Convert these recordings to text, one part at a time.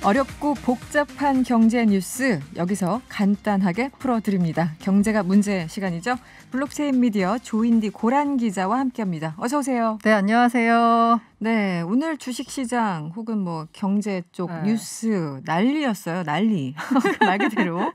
어렵고 복잡한 경제 뉴스 여기서 간단하게 풀어드립니다. 경제가 문제 시간이죠. 블록체인 미디어 조인디 고란 기자와 함께합니다. 어서 오세요. 네, 안녕하세요. 네, 오늘 주식시장 혹은 뭐 경제 쪽 뉴스 난리였어요. 난리. 말 그대로.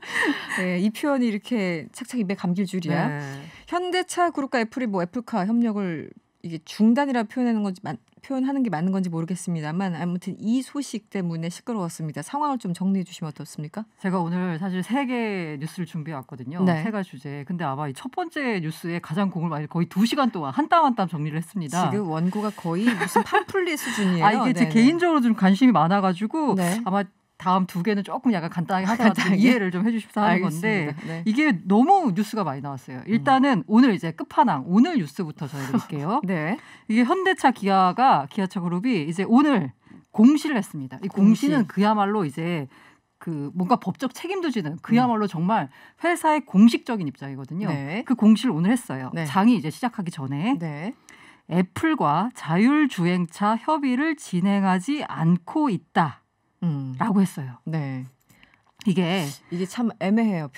네, 이 표현이 이렇게 착착 입에 감길 줄이야. 네. 현대차 그룹과 애플이 뭐 애플카 협력을 이게 중단이라 표현하는 게 맞는 건지 모르겠습니다만 아무튼 이 소식 때문에 시끄러웠습니다. 상황을 좀 정리해 주시면 어떻습니까? 제가 오늘 사실 3개 뉴스를 준비해 왔거든요. 네. 3가지 주제. 근데 아마 이 첫 번째 뉴스에 가장 공을 많이 거의 2시간 동안 한 땀 한 땀 정리를 했습니다. 지금 원고가 거의 무슨 팜플릿 수준이에요. 이게 제 개인적으로 좀 관심이 많아가지고 네. 아마 다음 2개는 조금 약간 간단하게 하더라도 이해를 좀 해주십사 하는 건데 네. 이게 너무 뉴스가 많이 나왔어요. 일단은 오늘 이제 끝판왕 오늘 뉴스부터 전해드릴게요. 네. 이게 현대차 기아차 그룹이 이제 오늘 공시를 했습니다. 이 공시는 그야말로 이제 그 뭔가 법적 책임도 지는 그야말로 정말 회사의 공식적인 입장이거든요. 네. 그 공시를 오늘 했어요. 네. 장이 이제 시작하기 전에 네. 애플과 자율주행차 협의를 진행하지 않고 있다라고 했어요. 네. 이게 참 애매해요.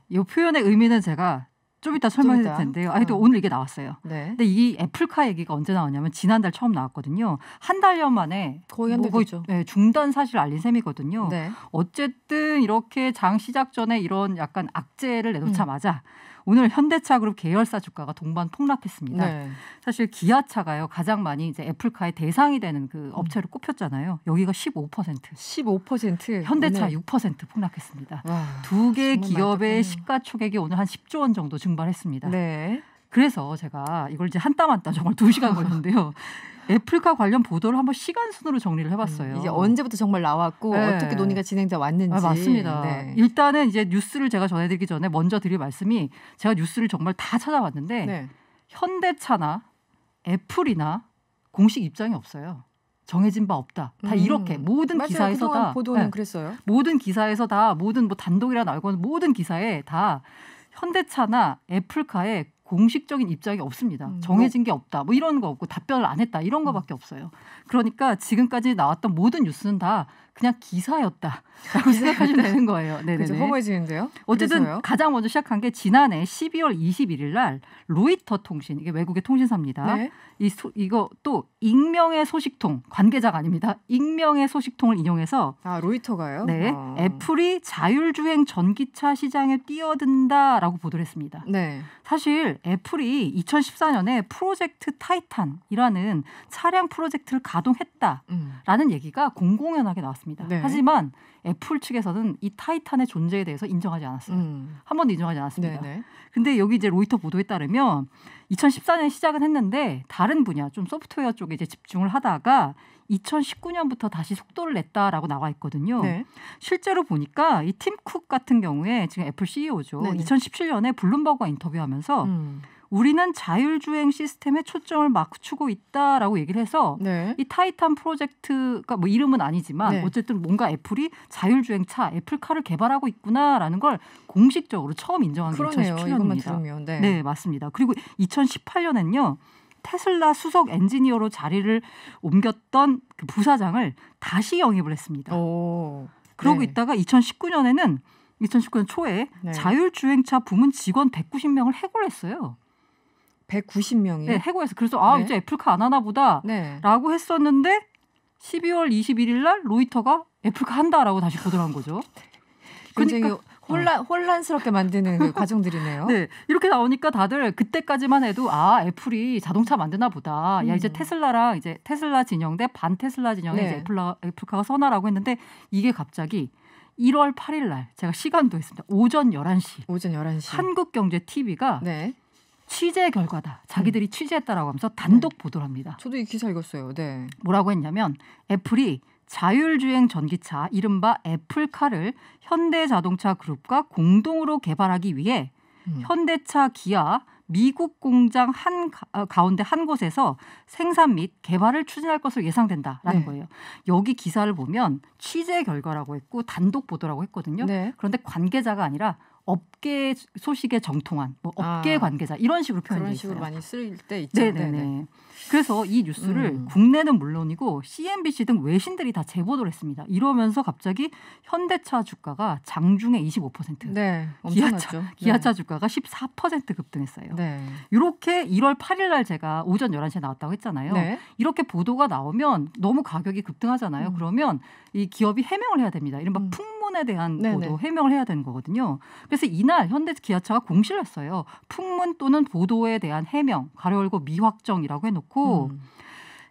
이 표현의 의미는 제가 좀 이따 설명해 드릴 텐데요. 또 오늘 이게 나왔어요. 네. 근데 이 애플카 얘기가 언제 나왔냐면 지난달 처음 나왔거든요. 한 달여 만에 거의 한 달 됐죠. 중단 사실 알린 셈이거든요. 네. 어쨌든 이렇게 장 시작 전에 이런 약간 악재를 내놓자마자 오늘 현대차 그룹 계열사 주가가 동반 폭락했습니다. 네. 사실 기아차가요 가장 많이 이제 애플카의 대상이 되는 그 업체로 꼽혔잖아요. 여기가 15%. 현대차 오늘. 6% 폭락했습니다. 두 개 기업의 시가총액이 오늘 한 10조 원 정도 증발했습니다. 네. 그래서 제가 이걸 이제 한 땀 한 땀 정말 2시간 걸렸는데요. 애플카 관련 보도를 한번 시간 순으로 정리를 해봤어요. 이게 언제부터 정말 나왔고 어떻게 논의가 진행돼 왔는지. 맞습니다. 네. 일단은 이제 뉴스를 제가 전해드리기 전에 먼저 드릴 말씀이 제가 뉴스를 정말 다 찾아봤는데 현대차나 애플이나 공식 입장이 없어요. 정해진 바 없다. 다 이렇게 모든 맞아요. 기사에서 다 보도는 그랬어요. 모든 기사에서 다 모든 뭐 단독이라 나오고 모든 기사에 다 현대차나 애플카의 공식적인 입장이 없습니다. 정해진 게 없다. 뭐 이런 거 없고 답변을 안 했다. 이런 거밖에 없어요. 그러니까 지금까지 나왔던 모든 뉴스는 다 그냥 기사였다라고 생각하시면 되는 거예요. 네네. 허무해지는데요. 어쨌든 그래서요? 가장 먼저 시작한 게 지난해 12월 21일 날 로이터 통신, 이게 외국의 통신사입니다. 네. 이거 또 익명의 소식통, 관계자가 아닙니다. 익명의 소식통을 인용해서 로이터가요? 네, 애플이 자율주행 전기차 시장에 뛰어든다라고 보도를 했습니다. 네. 사실 애플이 2014년에 프로젝트 타이탄이라는 차량 프로젝트를 가동했다라는 얘기가 공공연하게 나왔습니다. 네. 하지만 애플 측에서는 이 타이탄의 존재에 대해서 인정하지 않았어요. 한 번도 인정하지 않았습니다. 근데 여기 이제 로이터 보도에 따르면 2014년에 시작은 했는데 다른 분야, 좀 소프트웨어 쪽에 이제 집중을 하다가 2019년부터 다시 속도를 냈다라고 나와 있거든요. 네. 실제로 보니까 이 팀 쿡 같은 경우에 지금 애플 CEO죠. 네네. 2017년에 블룸버그와 인터뷰하면서 우리는 자율주행 시스템에 초점을 맞추고 있다라고 얘기를 해서 이 타이탄 프로젝트가 뭐 이름은 아니지만 어쨌든 뭔가 애플이 자율주행차 애플카를 개발하고 있구나라는 걸 공식적으로 처음 인정한 게 2017년입니다. 네, 맞습니다. 그리고 2018년엔요. 테슬라 수석 엔지니어로 자리를 옮겼던 그 부사장을 다시 영입을 했습니다. 그러고 있다가 2019년 초에 자율주행차 부문 직원 190명을 해고를 했어요. 190명이요? 네, 해고해서. 그래서 이제 애플카 안 하나 보다라고 했었는데 12월 21일 날 로이터가 애플카 한다라고 다시 보도를 한 거죠. 그러니까 혼란스럽게 만드는 그 과정들이네요. 네, 이렇게 나오니까 다들 그때까지만 해도 애플이 자동차 만드나 보다. 야, 이제 테슬라랑 이제 테슬라 진영 대 반 테슬라 진영에 이제 애플카가 서나라고 했는데 이게 갑자기 1월 8일 날 제가 시간도 했습니다. 오전 11시. 한국경제TV가 취재 결과다. 자기들이 취재했다라고 하면서 단독 보도를 합니다. 저도 이 기사 읽었어요. 네. 뭐라고 했냐면 애플이 자율주행 전기차 이른바 애플카를 현대자동차 그룹과 공동으로 개발하기 위해 현대차 기아 미국 공장 가운데 한 곳에서 생산 및 개발을 추진할 것으로 예상된다라는 거예요. 여기 기사를 보면 취재 결과라고 했고 단독 보도라고 했거든요. 그런데 관계자가 아니라 업계 소식에 정통한 뭐 업계 관계자 이런 식으로 표현되어 있어요. 그런 식으로 많이 쓸 때 있죠. 네네네. 그래서 이 뉴스를 국내는 물론이고 CNBC 등 외신들이 다 제보를 했습니다. 이러면서 갑자기 현대차 주가가 장중에 25%, 네, 기아차 주가가 14% 급등했어요. 네. 이렇게 1월 8일 날 제가 오전 11시에 나왔다고 했잖아요. 네. 이렇게 보도가 나오면 너무 가격이 급등하잖아요. 그러면 이 기업이 해명을 해야 됩니다. 이른바 풍문에 대한 보도, 해명을 해야 되는 거거든요. 그래서 이날 현대 기아차가 공시를 했어요. 풍문 또는 보도에 대한 해명, 가로 열고 미확정이라고 해놓고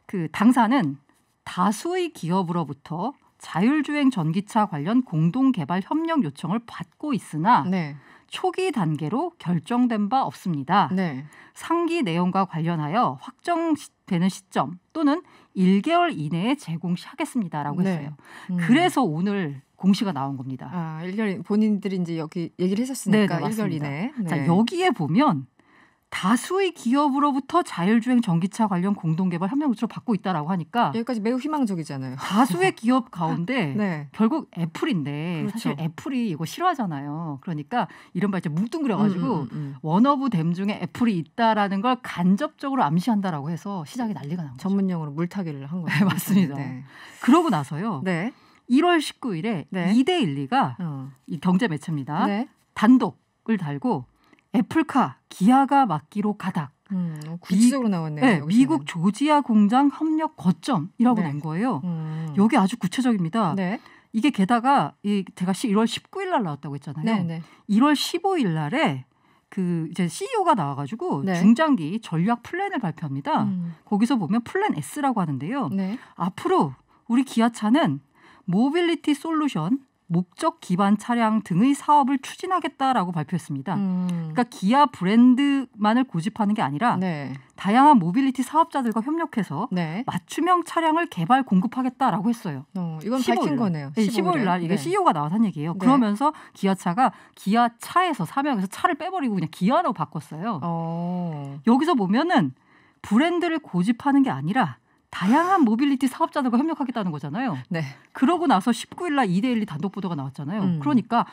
그 당사는 다수의 기업으로부터 자율주행 전기차 관련 공동개발 협력 요청을 받고 있으나 네. 초기 단계로 결정된 바 없습니다. 네. 상기 내용과 관련하여 확정되는 시점 또는 1개월 이내에 제공하겠습니다라고 했어요. 그래서 오늘 공시가 나온 겁니다. 1개월 본인들이 이제 여기 얘기를 했었으니까 1개월 이내. 네. 자, 여기에 보면 다수의 기업으로부터 자율주행 전기차 관련 공동개발 협력 요청을 받고 있다라고 하니까 여기까지 매우 희망적이잖아요. 다수의 기업 가운데 네. 결국 애플인데 그렇죠. 사실 애플이 이거 싫어하잖아요. 그러니까 이른바 이제 뭉뚱그려가지고 원오브 댐 중에 애플이 있다라는 걸 간접적으로 암시한다라고 해서 시장이 난리가 난 거죠. 전문용어로 물타기를 한 거죠. 네, 맞습니다. 네. 그러고 나서요. 네. 1월 19일에 네. 이데일리가 이 경제 매체입니다. 네. 단독을 달고 애플카 기아가 맡기로 가닥. 구체적으로 나왔네요. 네, 미국 조지아 공장 협력 거점이라고 네. 낸 거예요. 여기 아주 구체적입니다. 네. 이게 게다가 제가 1월 19일 날 나왔다고 했잖아요. 네, 네. 1월 15일 날에 그 이제 CEO가 나와가지고 네. 중장기 전략 플랜을 발표합니다. 거기서 보면 플랜 S라고 하는데요. 네. 앞으로 우리 기아차는 모빌리티 솔루션, 목적 기반 차량 등의 사업을 추진하겠다라고 발표했습니다. 그러니까 기아 브랜드만을 고집하는 게 아니라 네. 다양한 모빌리티 사업자들과 협력해서 네. 맞춤형 차량을 개발 공급하겠다라고 했어요. 이건 밝힌 거네요. 15일 날 이게 네. CEO가 나와서 한 얘기예요. 네. 그러면서 기아차가 기아차에서 사명에서 차를 빼버리고 그냥 기아로 바꿨어요. 여기서 보면은 브랜드를 고집하는 게 아니라 다양한 모빌리티 사업자들과 협력하겠다는 거잖아요. 네. 그러고 나서 19일 날 이데일리 단독 보도가 나왔잖아요. 그러니까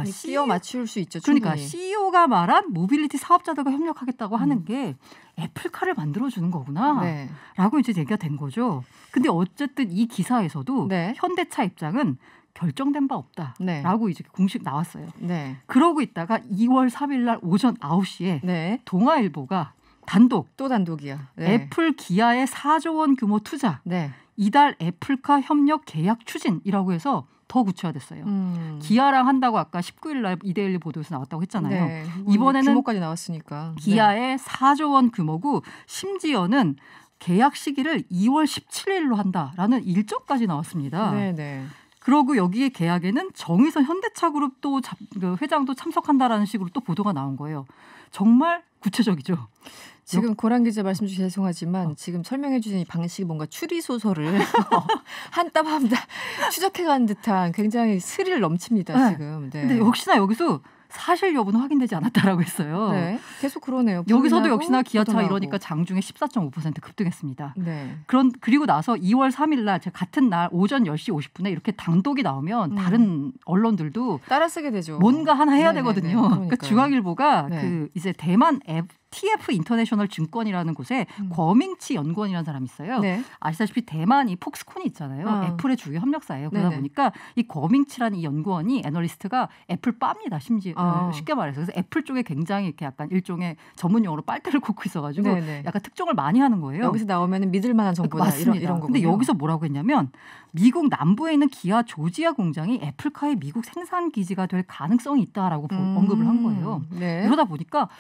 끼워 맞출 수 있죠. 그러니까 충분히. CEO가 말한 모빌리티 사업자들과 협력하겠다고 하는 게 애플카를 만들어주는 거구나 네. 라고 이제 얘기가 된 거죠. 근데 어쨌든 이 기사에서도 네. 현대차 입장은 결정된 바 없다라고 이제 공식 나왔어요. 네. 그러고 있다가 2월 3일 날 오전 9시에 네. 동아일보가 또 단독이야. 네. 애플 기아의 4조 원 규모 투자. 네. 이달 애플카 협력 계약 추진이라고 해서 더 구체화됐어요. 기아랑 한다고 아까 19일 날 이데일리 보도에서 나왔다고 했잖아요. 네. 이번에는 규모까지 나왔으니까. 기아의 4조 원 규모고 심지어는 계약 시기를 2월 17일로 한다라는 일정까지 나왔습니다. 네, 네. 그러고 여기에 계약에는 정의선 현대차그룹도 그 회장도 참석한다라는 식으로 또 보도가 나온 거예요. 정말 구체적이죠. 지금 고란 기자 말씀 주셔서 죄송하지만 지금 설명해 주신 이 방식이 뭔가 추리 소설을 한 땀 한 땀 추적해가는 듯한 굉장히 스릴 넘칩니다. 네. 지금. 네. 근데 역시나 여기서 사실 여부는 확인되지 않았다라고 했어요. 네, 계속 그러네요. 여기서도 역시나 기아차 부동하고. 이러니까 장중에 14.5% 급등했습니다. 네. 그리고 나서 2월 3일 날 같은 날 오전 10시 50분에 이렇게 단독이 나오면 다른 언론들도 따라쓰게 되죠. 뭔가 하나 해야 네네네. 되거든요. 그러니까 중앙일보가 네. 그 이제 대만 TF 인터내셔널 증권이라는 곳에 거밍치 연구원이라는 사람이 있어요. 네. 아시다시피 대만이 폭스콘이 있잖아요. 애플의 주요 협력사예요. 그러다 네네. 보니까 이 거밍치라는 이 연구원이 애널리스트가 애플 빠입니다. 심지어 쉽게 말해서. 그래서 애플 쪽에 굉장히 이렇게 약간 일종의 전문 용어로 빨대를 꽂고 있어가지고 네네. 약간 특종을 많이 하는 거예요. 여기서 나오면 믿을 만한 정보다 맞습니다. 이런 거군요. 근데 여기서 뭐라고 했냐면 미국 남부에 있는 기아 조지아 공장이 애플카의 미국 생산 기지가 될 가능성이 있다라고 언급을 한 거예요. 네. 이러다 보니까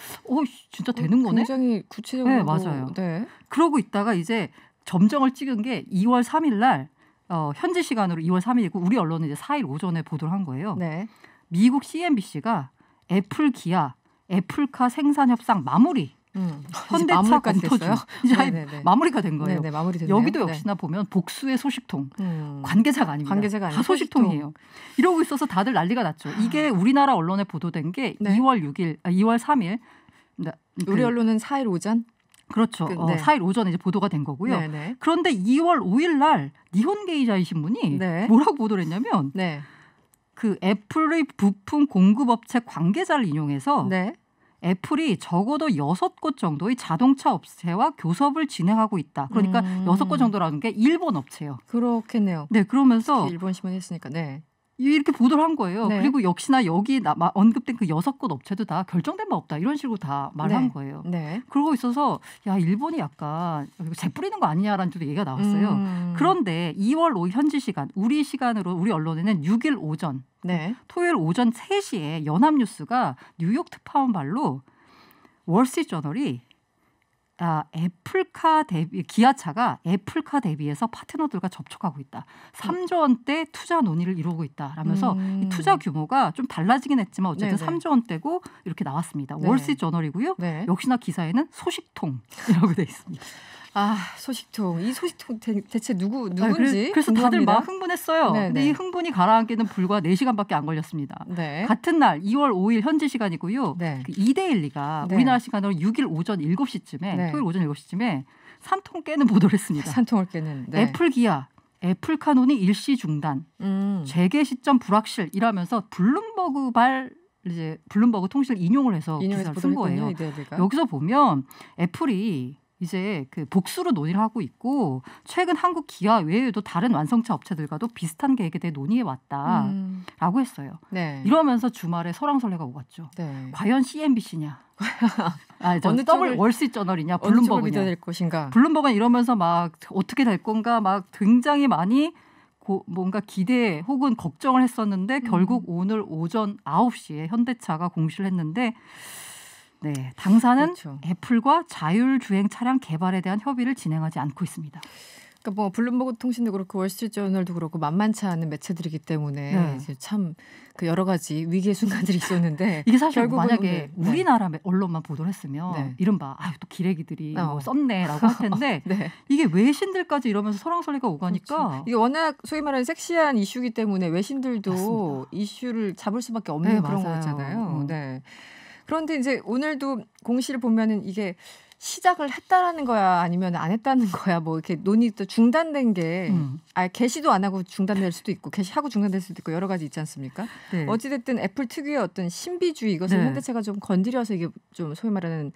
진짜 되는 거네. 굉장히 구체적으로. 네, 맞아요. 네. 그러고 있다가 이제 점정을 찍은 게 2월 3일 날 현지 시간으로 2월 3일이고 우리 언론은 이제 4일 오전에 보도를 한 거예요. 네. 미국 CNBC가 애플 기아 애플카 생산 협상 마무리. 현대차 검토중 이제 마무리가 된 거예요. 네네, 마무리됐네요. 여기도 역시나 보면 복수의 소식통. 관계자가 아닙니다. 관계자가 다 소식통이에요. 이러고 있어서 다들 난리가 났죠. 이게 우리나라 언론에 보도된 게 2월 3일. 우리 언론은 4일 오전? 그렇죠. 네. 4일 오전에 이제 보도가 된 거고요. 네네. 그런데 2월 5일 날 니혼게이자이 신문이 뭐라고 보도를 했냐면 그 애플의 부품 공급업체 관계자를 인용해서 네. 애플이 적어도 6곳 정도의 자동차 업체와 교섭을 진행하고 있다. 그러니까 6곳 정도라는 게 일본 업체예요. 그렇겠네요. 네, 그러면서 일본 신문 했으니까. 네. 이렇게 보도를 한 거예요. 네. 그리고 역시나 여기 언급된 그 6곳 업체도 다 결정된 바 없다. 이런 식으로 다 말을 한 거예요. 네. 그러고 있어서 야 일본이 약간 재 뿌리는 거 아니냐라는 좀 얘기가 나왔어요. 그런데 2월 5일 현지 시간, 우리 시간으로 우리 언론에는 6일 오전, 네. 토요일 오전 3시에 연합뉴스가 뉴욕 특파원발로 월스트리트저널이 애플카 대비 기아차가 애플카 대비해서 파트너들과 접촉하고 있다. 3조 원대 투자 논의를 이루고 있다라면서 이 투자 규모가 좀 달라지긴 했지만 어쨌든 네네. 3조 원대고 이렇게 나왔습니다. 네. 월스트리트저널이고요. 네. 역시나 기사에는 소식통이라고 돼 있습니다. 소식통. 이 소식통 대체 누군지 그래서 궁금합니다. 다들 막 흥분했어요. 네네. 근데 이 흥분이 가라앉기는 불과 4시간밖에 안 걸렸습니다. 네. 같은 날 2월 5일 현지 시간이고요. 네. 그 이데일리가 네. 우리나라 시간으로 6일 오전 7시쯤에 네. 토요일 오전 7시쯤에 산통 깨는 보도를 했습니다. 산통을 깨는. 네. 애플 기아, 애플카 논의 일시 중단, 재개 시점 불확실이라면서 블룸버그 통신을 인용을 해서 기사를 쓴 거예요. 이데일리가. 여기서 보면 애플이 이제 그 복수로 논의를 하고 있고 최근 한국 기아 외에도 다른 완성차 업체들과도 비슷한 계획에 대해 논의해 왔다라고 했어요. 네. 이러면서 주말에 설왕설래가 오갔죠. 네. 과연 CNBC냐? 어느 더블 월스트리트저널이냐? 블룸버그냐? 믿어야 될 것인가? 블룸버그는 이러면서 막 어떻게 될 건가 막 굉장히 많이 뭔가 기대 혹은 걱정을 했었는데 결국 오늘 오전 9시에 현대차가 공시를 했는데 네, 당사는 그렇죠. 애플과 자율주행 차량 개발에 대한 협의를 진행하지 않고 있습니다. 그러니까 뭐 블룸버그 통신도 그렇고 월스트리트저널도 그렇고 만만치 않은 매체들이기 때문에 네. 이제 참 그 여러 가지 위기의 순간들이 있었는데 이게 사실 만약에 우리나라 언론만 보도를 했으면 네. 이른바 또 기레기들이 뭐 썼네라고 할 텐데 네. 이게 외신들까지 이러면서 설왕설래가 오가니까 그렇죠. 이게 워낙 소위 말하는 섹시한 이슈이기 때문에 외신들도 맞습니다. 이슈를 잡을 수밖에 없는 네, 그런 맞아요. 거잖아요. 네. 그런데 이제 오늘도 공시를 보면은 이게 시작을 했다라는 거야 아니면 안 했다는 거야 뭐 이렇게 논의도 중단된 게 개시도 안 하고 중단될 수도 있고 개시하고 중단될 수도 있고 여러 가지 있지 않습니까? 네. 어찌됐든 애플 특유의 어떤 신비주의 이것을 네. 현대차가 좀 건드려서 이게 좀 소위 말하는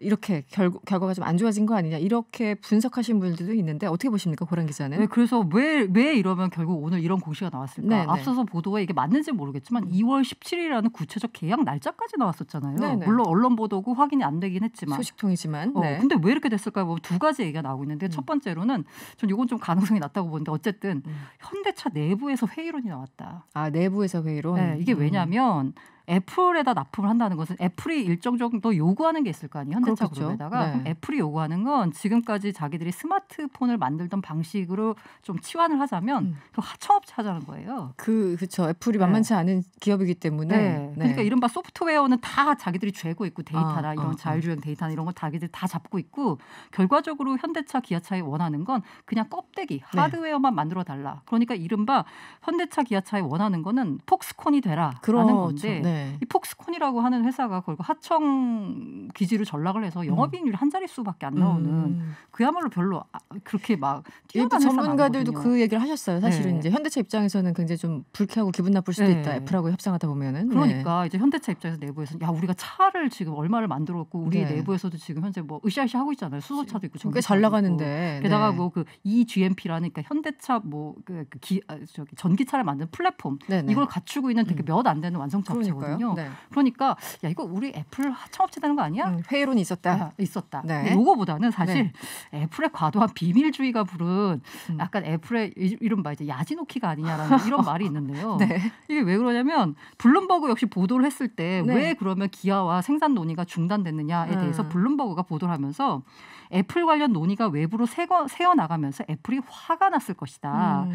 이렇게 결과가 좀 안 좋아진 거 아니냐 이렇게 분석하신 분들도 있는데 어떻게 보십니까, 고란 기자는? 네, 그래서 왜 이러면 결국 오늘 이런 공시가 나왔을까? 네네. 앞서서 보도에 이게 맞는지 모르겠지만 2월 17일이라는 구체적 계약 날짜까지 나왔었잖아요. 네네. 물론 언론 보도고 확인이 안 되긴 했지만 소식통이지만. 네. 근데 왜 이렇게 됐을까? 뭐 두 가지 얘기가 나오고 있는데 첫 번째로는 전 이건 좀 가능성이 낮다고 보는데 어쨌든 현대차 내부에서 회의론이 나왔다. 내부에서 회의론? 네, 이게 왜냐하면 애플에다 납품을 한다는 것은 애플이 일정 정도 요구하는 게 있을 거 아니에요. 현대차 그룹에다가. 네. 애플이 요구하는 건 지금까지 자기들이 스마트폰을 만들던 방식으로 좀 치환을 하자면 그 하청업체 하자는 거예요. 그렇죠. 애플이 만만치 않은 기업이기 때문에. 네. 그러니까 이른바 소프트웨어는 다 자기들이 쥐고 있고 데이터나 이런 자율주행 데이터나 이런 거 자기들이 다 잡고 있고 결과적으로 현대차, 기아차에 원하는 건 그냥 껍데기, 하드웨어만 만들어 달라. 그러니까 이른바 현대차, 기아차에 원하는 거는 폭스콘이 되라라는 건데 네. 이 폭스콘이라고 하는 회사가 결국 하청 기지를 전락을 해서 영업이익률이 한 자릿수밖에 안 나오는 그야말로 별로 그렇게 막 뛰어난 회사는 전문가들도 아니거든요. 그 얘기를 하셨어요. 사실은 네. 이제 현대차 입장에서는 굉장히 좀 불쾌하고 기분 나쁠 수도 네. 있다. 애플하고 협상하다 보면은. 그러니까 이제 현대차 입장에서 내부에서 야 우리가 차를 지금 얼마를 만들었고 우리 네. 내부에서도 지금 현재 뭐 으쌰으쌰 하고 있잖아요. 수소차도 있고 꽤 잘 나가는데. 게다가 네. 뭐 그 eGMP라는 그러니까 현대차 뭐 전기차를 만드는 플랫폼 네네. 이걸 갖추고 있는 되게 몇 안 되는 완성차 업체거든요. 네. 그러니까 야 이거 우리 애플 하청업체 되는 거 아니야? 회의론이 있었다. 있었다. 네. 근데 요거보다는 사실 애플의 과도한 비밀주의가 부른 약간 애플의 이른바 이제 야지노키가 아니냐라는 이런 말이 있는데요. 네. 이게 왜 그러냐면 블룸버그 역시 보도를 했을 때 왜 그러면 기아와 생산 논의가 중단됐느냐에 대해서 블룸버그가 보도를 하면서 애플 관련 논의가 외부로 새어나가면서 애플이 화가 났을 것이다.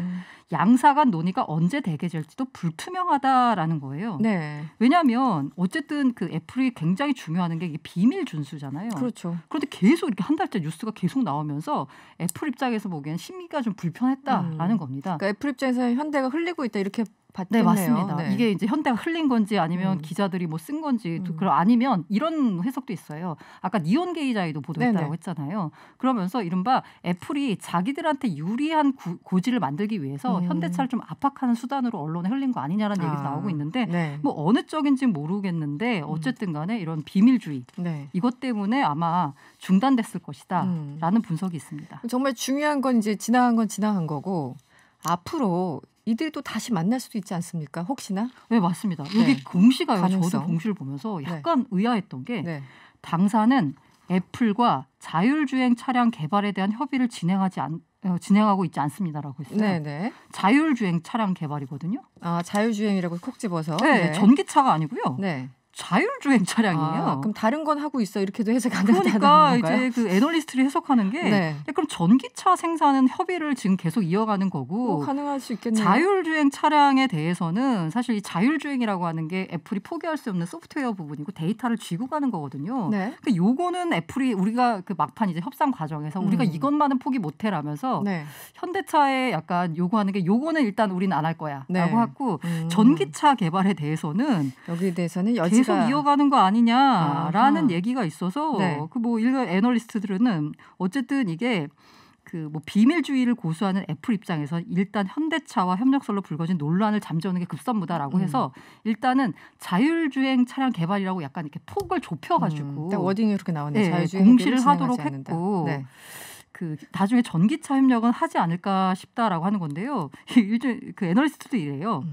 양사 간 논의가 언제 대개될지도 불투명하다라는 거예요. 네. 왜냐하면 어쨌든 그 애플이 굉장히 중요한 게 이게 비밀 준수잖아요. 그렇죠. 그런데 계속 이렇게 한 달째 뉴스가 계속 나오면서 애플 입장에서 보기엔 심의가 좀 불편했다라는 겁니다. 그러니까 애플 입장에서 현대가 흘리고 있다 이렇게 받겠네요. 네, 맞습니다. 네. 이게 이제 현대가 흘린 건지 아니면 기자들이 뭐 쓴 건지 그럼 아니면 이런 해석도 있어요. 아까 니온 게이자에도 보도했다고 했잖아요. 그러면서 이른바 애플이 자기들한테 유리한 고지를 만들기 위해서 현대차를 좀 압박하는 수단으로 언론에 흘린 거 아니냐라는 얘기도 나오고 있는데 뭐 어느 쪽인지는 모르겠는데 어쨌든 간에 이런 비밀주의 이것 때문에 아마 중단됐을 것이다 라는 분석이 있습니다. 정말 중요한 건 이제 지나간 건 지나간 거고 앞으로 이들이 또 다시 만날 수도 있지 않습니까? 혹시나? 네, 맞습니다. 여기 공시가요. 가능성. 저도 공시를 보면서 약간 의아했던 게 당사는 애플과 자율주행 차량 개발에 대한 협의를 진행하고 있지 않습니다라고 했어요. 네네. 자율주행 차량 개발이거든요. 아, 자율주행이라고 콕 집어서. 네, 전기차가 아니고요. 네. 자율주행 차량이에요. 그럼 다른 건 하고 있어 이렇게도 해석이 안 된다는 건가요? 그러니까 이제 그 애널리스트들이 해석하는 게 그럼 전기차 생산은 협의를 지금 계속 이어가는 거고 가능할 수 있겠네요. 자율주행 차량에 대해서는 사실 이 자율주행이라고 하는 게 애플이 포기할 수 없는 소프트웨어 부분이고 데이터를 쥐고 가는 거거든요. 그러니까 요거는 애플이 우리가 그 막판 이제 협상 과정에서 우리가 이것만은 포기 못해라면서 현대차에 약간 요구하는 게 요거는 일단 우리는 안 할 거야라고 하고 전기차 개발에 대해서는 여기에 대해서는 계속 이어가는 거 아니냐라는 얘기가 있어서 그 뭐 일반 애널리스트들은 어쨌든 이게 그 뭐 비밀주의를 고수하는 애플 입장에서 일단 현대차와 협력설로 불거진 논란을 잠재우는 게 급선무다라고 해서 일단은 자율주행 차량 개발이라고 약간 이렇게 폭을 좁혀가지고 워딩이 이렇게 나오네요. 자율주행 공시를 하도록 했고 그 나중에 전기차 협력은 하지 않을까 싶다라고 하는 건데요. 그 애널리스트도 이래요.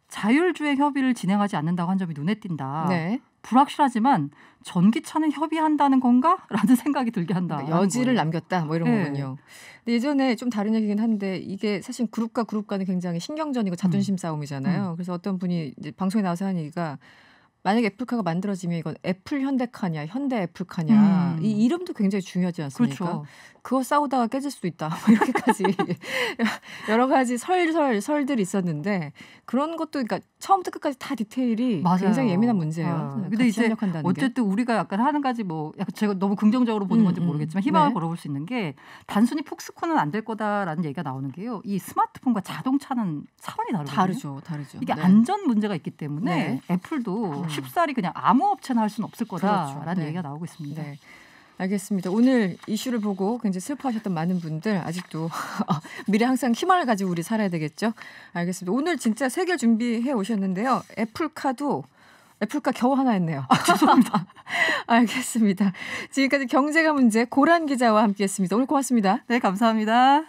자율주행 협의를 진행하지 않는다고 한 점이 눈에 띈다. 불확실하지만 전기차는 협의한다는 건가? 라는 생각이 들게 한다. 그러니까 여지를 남겼다. 뭐 이런 거군요. 근데 예전에 좀 다른 얘기긴 한데 이게 사실 그룹과 그룹 간에 굉장히 신경전이고 자존심 싸움이잖아요. 그래서 어떤 분이 이제 방송에 나와서 하는 얘기가 만약에 애플카가 만들어지면 이건 애플 현대카냐 현대 애플카냐 이 이름도 굉장히 중요하지 않습니까? 그렇죠. 그거 싸우다가 깨질 수도 있다. 뭐 이렇게까지 여러 가지 설들이 있었는데 그런 것도 그러니까 처음부터 끝까지 다 디테일이 굉장히 예민한 문제예요. 근데 이제 어쨌든 우리가 약간 하는 가지 뭐 약간 제가 너무 긍정적으로 보는 건지 모르겠지만 희망을 걸어볼 수 있는 게 단순히 폭스콘은 안 될 거다라는 얘기가 나오는 게요. 이 스마트폰과 자동차는 차원이 다르거든요. 다르죠. 이게 안전 문제가 있기 때문에 애플도 쉽사리 그냥 아무 업체나 할 수는 없을 거다라는 얘기가 나오고 있습니다. 알겠습니다. 오늘 이슈를 보고 굉장히 슬퍼하셨던 많은 분들 아직도 미래 항상 희망을 가지고 우리 살아야 되겠죠. 알겠습니다. 오늘 진짜 세 개 준비해 오셨는데요. 애플카 겨우 하나 했네요. 죄송합니다. 알겠습니다. 지금까지 경제가 문제 고란 기자와 함께했습니다. 오늘 고맙습니다. 네, 감사합니다.